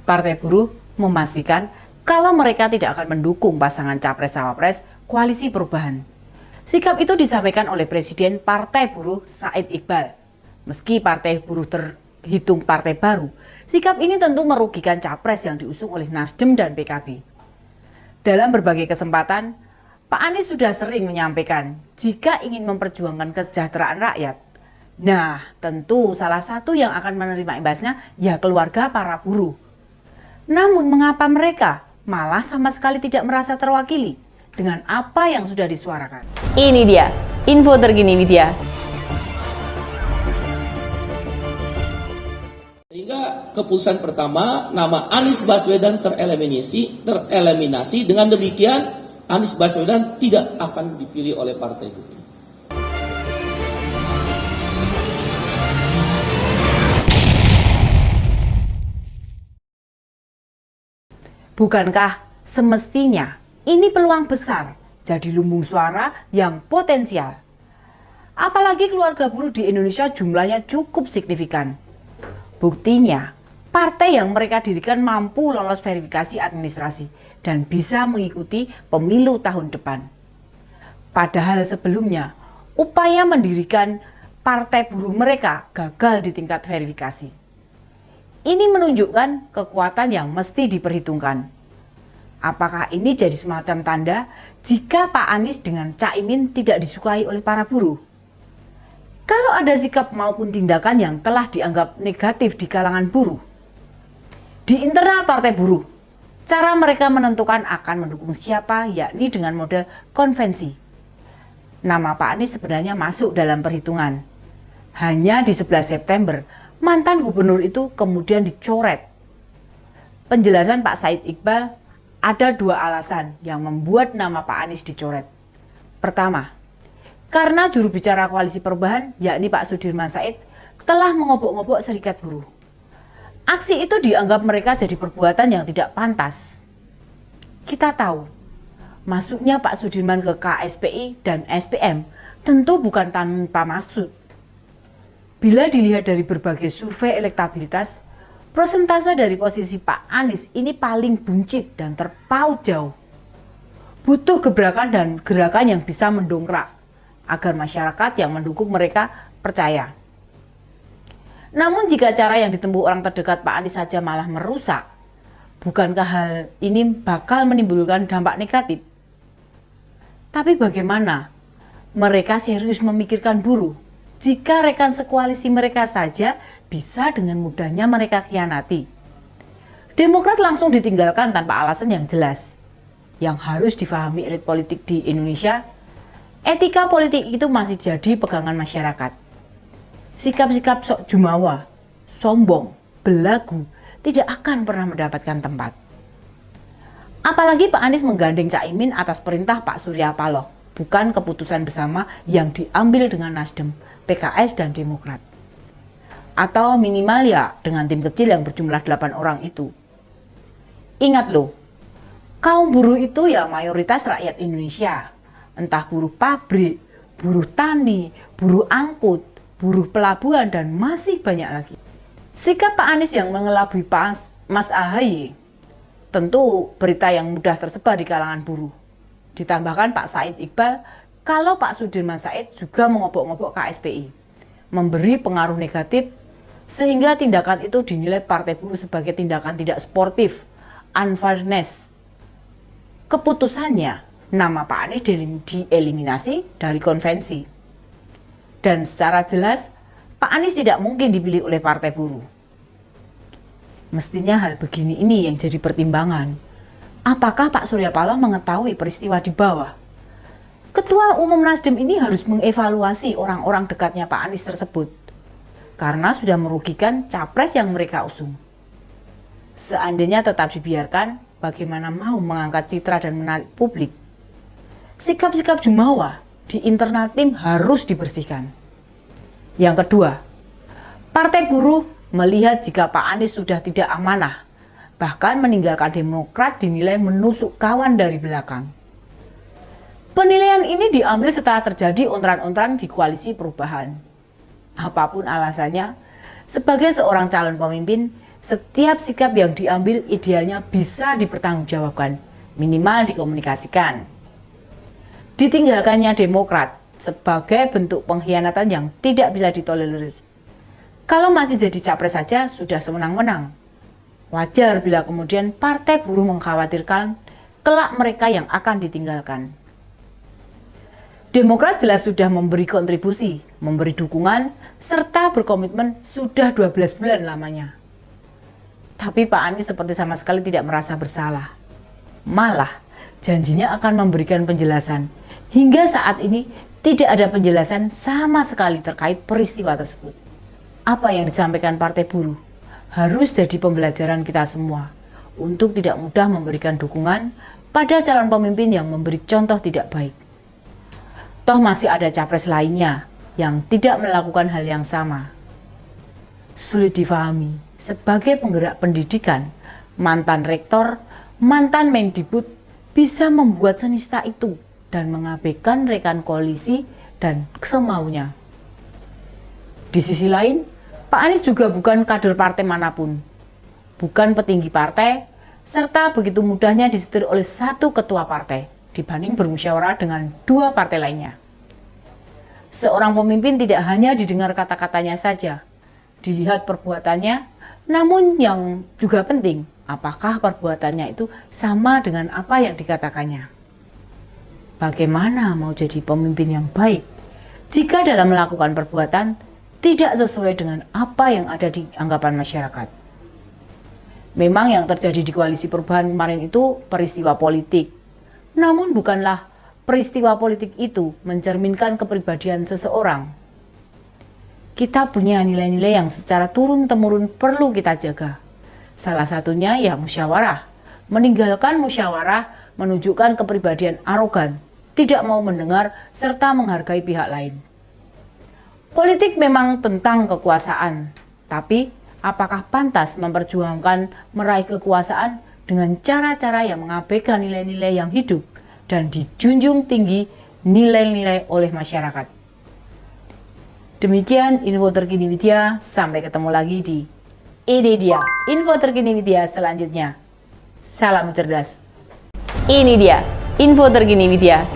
Partai Buruh memastikan kalau mereka tidak akan mendukung pasangan Capres-Cawapres Koalisi Perubahan. Sikap itu disampaikan oleh Presiden Partai Buruh Said Iqbal. Meski Partai Buruh terhitung partai baru, sikap ini tentu merugikan Capres yang diusung oleh Nasdem dan PKB. Dalam berbagai kesempatan, Pak Anies sudah sering menyampaikan jika ingin memperjuangkan kesejahteraan rakyat. Nah, tentu salah satu yang akan menerima imbasnya ya keluarga para buruh. Namun mengapa mereka malah sama sekali tidak merasa terwakili dengan apa yang sudah disuarakan? Ini dia info terkini Widya. Sehingga keputusan pertama, nama Anies Baswedan tereliminasi. Dengan demikian Anies Baswedan tidak akan dipilih oleh partai itu. Bukankah semestinya ini peluang besar jadi lumbung suara yang potensial? Apalagi keluarga buruh di Indonesia jumlahnya cukup signifikan. Buktinya, partai yang mereka dirikan mampu lolos verifikasi administrasi dan bisa mengikuti pemilu tahun depan. Padahal sebelumnya, upaya mendirikan partai buruh mereka gagal di tingkat verifikasi. Ini menunjukkan kekuatan yang mesti diperhitungkan. Apakah ini jadi semacam tanda jika Pak Anies dengan Caimin tidak disukai oleh para buruh? Kalau ada sikap maupun tindakan yang telah dianggap negatif di kalangan buruh, di internal partai buruh, cara mereka menentukan akan mendukung siapa yakni dengan model konvensi. Nama Pak Anies sebenarnya masuk dalam perhitungan. Hanya di 11 September, mantan gubernur itu kemudian dicoret. Penjelasan Pak Said Iqbal, ada dua alasan yang membuat nama Pak Anies dicoret. Pertama, karena juru bicara Koalisi Perubahan, yakni Pak Sudirman Said, telah mengobok-ngobok serikat buruh. Aksi itu dianggap mereka jadi perbuatan yang tidak pantas. Kita tahu, masuknya Pak Sudirman ke KSPI dan SPM tentu bukan tanpa maksud. Bila dilihat dari berbagai survei elektabilitas, persentase dari posisi Pak Anies ini paling buncit dan terpaut jauh. Butuh gebrakan dan gerakan yang bisa mendongkrak agar masyarakat yang mendukung mereka percaya. Namun jika cara yang ditempuh orang terdekat Pak Anies saja malah merusak, bukankah hal ini bakal menimbulkan dampak negatif? Tapi bagaimana mereka serius memikirkan buruh jika rekan sekoalisi mereka saja bisa dengan mudahnya mereka khianati? Demokrat langsung ditinggalkan tanpa alasan yang jelas. Yang harus difahami elit politik di Indonesia, etika politik itu masih jadi pegangan masyarakat. Sikap-sikap sok jumawa, sombong, belagu tidak akan pernah mendapatkan tempat. Apalagi Pak Anies menggandeng Caimin atas perintah Pak Surya Paloh, bukan keputusan bersama yang diambil dengan Nasdem, PKS dan Demokrat. Atau minimal ya dengan tim kecil yang berjumlah 8 orang itu. Ingat loh, kaum buruh itu ya mayoritas rakyat Indonesia. Entah buruh pabrik, buruh tani, buruh angkut, buruh pelabuhan, dan masih banyak lagi. Sikap Pak Anies yang mengelabui Mas AHY, tentu berita yang mudah tersebar di kalangan buruh. Ditambahkan Pak Said Iqbal, kalau Pak Sudirman Said juga mengobok-ngobok KSPI, memberi pengaruh negatif, sehingga tindakan itu dinilai partai buruh sebagai tindakan tidak sportif, unfairness. Keputusannya, nama Pak Anies dieliminasi dari konvensi. Dan secara jelas, Pak Anies tidak mungkin dipilih oleh partai buruh. Mestinya hal begini ini yang jadi pertimbangan. Apakah Pak Surya Paloh mengetahui peristiwa di bawah? Ketua Umum Nasdem ini harus mengevaluasi orang-orang dekatnya Pak Anies tersebut. Karena sudah merugikan capres yang mereka usung. Seandainya tetap dibiarkan, bagaimana mau mengangkat citra dan menarik publik? Sikap-sikap jumawa di internal tim harus dibersihkan. Yang kedua, partai buruh melihat jika Pak Anies sudah tidak amanah, bahkan meninggalkan Demokrat dinilai menusuk kawan dari belakang. Penilaian ini diambil setelah terjadi ontran-ontran di Koalisi Perubahan. Apapun alasannya, sebagai seorang calon pemimpin, setiap sikap yang diambil idealnya bisa dipertanggungjawabkan, minimal dikomunikasikan. Ditinggalkannya Demokrat sebagai bentuk pengkhianatan yang tidak bisa ditolerir. Kalau masih jadi capres saja sudah semenang-menang. Wajar bila kemudian Partai Buruh mengkhawatirkan kelak mereka yang akan ditinggalkan. Demokrat jelas sudah memberi kontribusi, memberi dukungan, serta berkomitmen sudah 12 bulan lamanya. Tapi Pak Anies seperti sama sekali tidak merasa bersalah. Malah, janjinya akan memberikan penjelasan. Hingga saat ini tidak ada penjelasan sama sekali terkait peristiwa tersebut. Apa yang disampaikan Partai Buruh harus jadi pembelajaran kita semua untuk tidak mudah memberikan dukungan pada calon pemimpin yang memberi contoh tidak baik. Toh masih ada capres lainnya yang tidak melakukan hal yang sama. Sulit difahami, sebagai penggerak pendidikan, mantan rektor, mantan Mendikbud bisa membuat senista itu dan mengabaikan rekan koalisi dan semaunya. Di sisi lain, Pak Anies juga bukan kader partai manapun, bukan petinggi partai, serta begitu mudahnya disetir oleh satu ketua partai dibanding bermusyawarah dengan 2 partai lainnya. Seorang pemimpin tidak hanya didengar kata-katanya saja, dilihat perbuatannya, namun yang juga penting, apakah perbuatannya itu sama dengan apa yang dikatakannya. Bagaimana mau jadi pemimpin yang baik jika dalam melakukan perbuatan tidak sesuai dengan apa yang ada di anggapan masyarakat? Memang yang terjadi di koalisi perubahan kemarin itu peristiwa politik. Namun bukanlah peristiwa politik itu mencerminkan kepribadian seseorang. Kita punya nilai-nilai yang secara turun-temurun perlu kita jaga. Salah satunya ya musyawarah. Meninggalkan musyawarah menunjukkan kepribadian arogan, tidak mau mendengar serta menghargai pihak lain. Politik memang tentang kekuasaan, tapi apakah pantas memperjuangkan meraih kekuasaan dengan cara-cara yang mengabaikan nilai-nilai yang hidup dan dijunjung tinggi nilai-nilai oleh masyarakat? Demikian info terkini media, sampai ketemu lagi di ini dia info terkini media selanjutnya. Salam cerdas. Ini dia info terkini media.